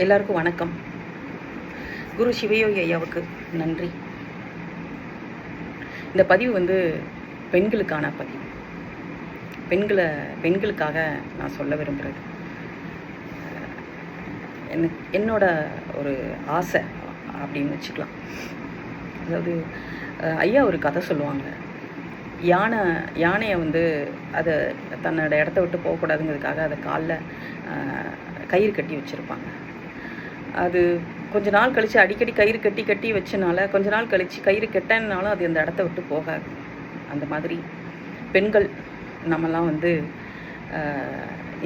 எல்லாருக்கும் வணக்கம். குரு சிவயோகி ஐயாவுக்கு நன்றி. இந்த பதிவு பெண்களுக்கான பதிவு. பெண்களுக்காக நான் சொல்ல விரும்புகிறது என்னோட ஒரு ஆசை அப்படின்னு வச்சுக்கலாம். அதாவது ஐயா ஒரு கதை சொல்லுவாங்க. யானையை அதை தன்னோட இடத்த விட்டு போகக்கூடாதுங்கிறதுக்காக அதை காலில் கயிறு கட்டி வச்சுருப்பாங்க. அது கொஞ்ச நாள் கழித்து அடிக்கடி கயிறு கட்டி வச்சனால கொஞ்ச நாள் கழித்து கயிறு கெட்டனாலும் அது அந்த இடத்த விட்டு போகாது. அந்த மாதிரி பெண்கள் நம்மலாம்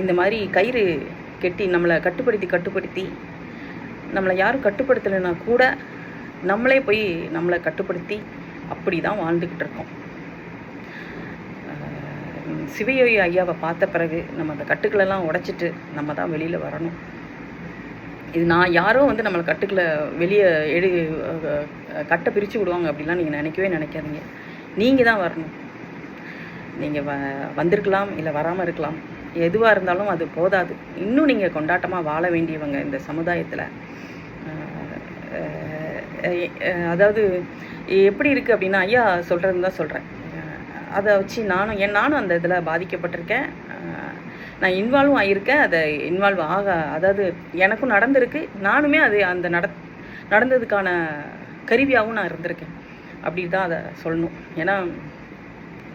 இந்த மாதிரி கயிறு கெட்டி நம்மளை கட்டுப்படுத்தி நம்மளை யாரும் கட்டுப்படுத்தலைன்னா கூட நம்மளே போய் நம்மளை கட்டுப்படுத்தி அப்படி தான் வாழ்ந்துக்கிட்டு இருக்கோம். சிவயோகி ஐயாவை பார்த்த பிறகு நம்ம அந்த கட்டுக்களெல்லாம் உடைச்சிட்டு நம்ம தான் வெளியில் வரணும். இது நான் யாரோ நம்மளை கட்டுக்களை வெளியே கட்டை பிரித்து விடுவாங்க அப்படிலாம் நீங்கள் நினைக்காதீங்க. நீங்கள் தான் வரணும். நீங்கள் வந்திருக்கலாம், இல்லை வராமல் இருக்கலாம். எதுவாக இருந்தாலும் அது போதாது. இன்னும் நீங்கள் கொண்டாட்டமாக வாழ வேண்டியவங்க இந்த சமுதாயத்தில். அதாவது எப்படி இருக்குது அப்படின்னா, ஐயா சொல்கிறதுன்னு தான் சொல்கிறேன். அதை வச்சு நானும் அந்த இதில் பாதிக்கப்பட்டிருக்கேன். நான் இன்வால்வும் ஆகியிருக்கேன். அதை இன்வால்வ் அதாவது எனக்கும் நடந்திருக்கு. நானுமே அது அந்த நடந்ததுக்கான கருவியாகவும் நான் இருந்திருக்கேன். அப்படி தான் அதை சொல்லணும். ஏன்னா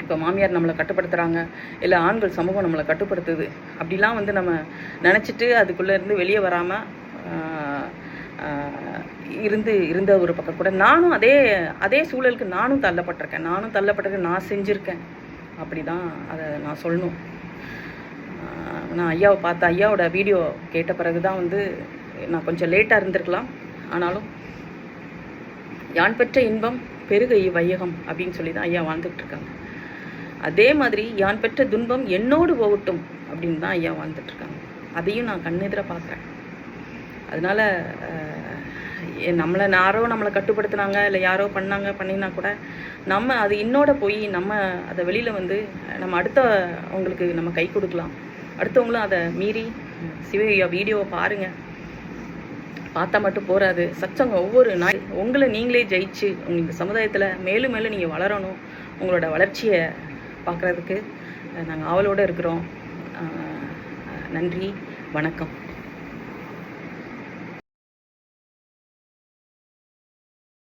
இப்போ மாமியார் நம்மளை கட்டுப்படுத்துகிறாங்க, இல்லை ஆண்கள் சமூகம் நம்மளை கட்டுப்படுத்துது அப்படிலாம் நம்ம நினச்சிட்டு அதுக்குள்ளேருந்து வெளியே வராமல் இருந்த ஒரு பக்கம் கூட நானும் அதே சூழலுக்கு நானும் தள்ளப்பட்டிருக்கேன். நான் செஞ்சுருக்கேன். அப்படி தான் அதை நான் சொல்லணும். நான் ஐயாவை பார்த்த ஐயாவோட வீடியோ கேட்ட பிறகு தான் நான் கொஞ்சம் லேட்டாக இருந்திருக்கலாம். ஆனாலும் யான் பெற்ற இன்பம் பெருக வையகம் அப்படின்னு சொல்லி தான் ஐயா வாழ்ந்துக்கிட்டு இருக்காங்க. அதே மாதிரி யான் பெற்ற துன்பம் என்னோடு போகட்டும் அப்படின்னு தான் ஐயா வாழ்ந்துட்டுருக்காங்க. அதையும் நான் கண்ணெதிர பார்க்குறேன். அதனால் நம்மளை கட்டுப்படுத்தினாங்க, இல்லை யாரோ பண்ணினா கூட நம்ம அது இன்னோட போய் நம்ம அதை வெளியில் நம்ம அடுத்தவங்களுக்கு நம்ம கை கொடுக்கலாம். அடுத்தவங்களும் அதை மீறி சிவயோகி வீடியோவை பாருங்கள். பார்த்தா மட்டும் போகாது. சச்சங்க ஒவ்வொரு நாள் உங்களை நீங்களே ஜெயிச்சு இந்த சமுதாயத்தில் மேலும் மேலும் நீங்கள் வளரணும். உங்களோட வளர்ச்சியை பார்க்குறதுக்கு நாங்கள் ஆவலோடு இருக்கிறோம். நன்றி, வணக்கம்.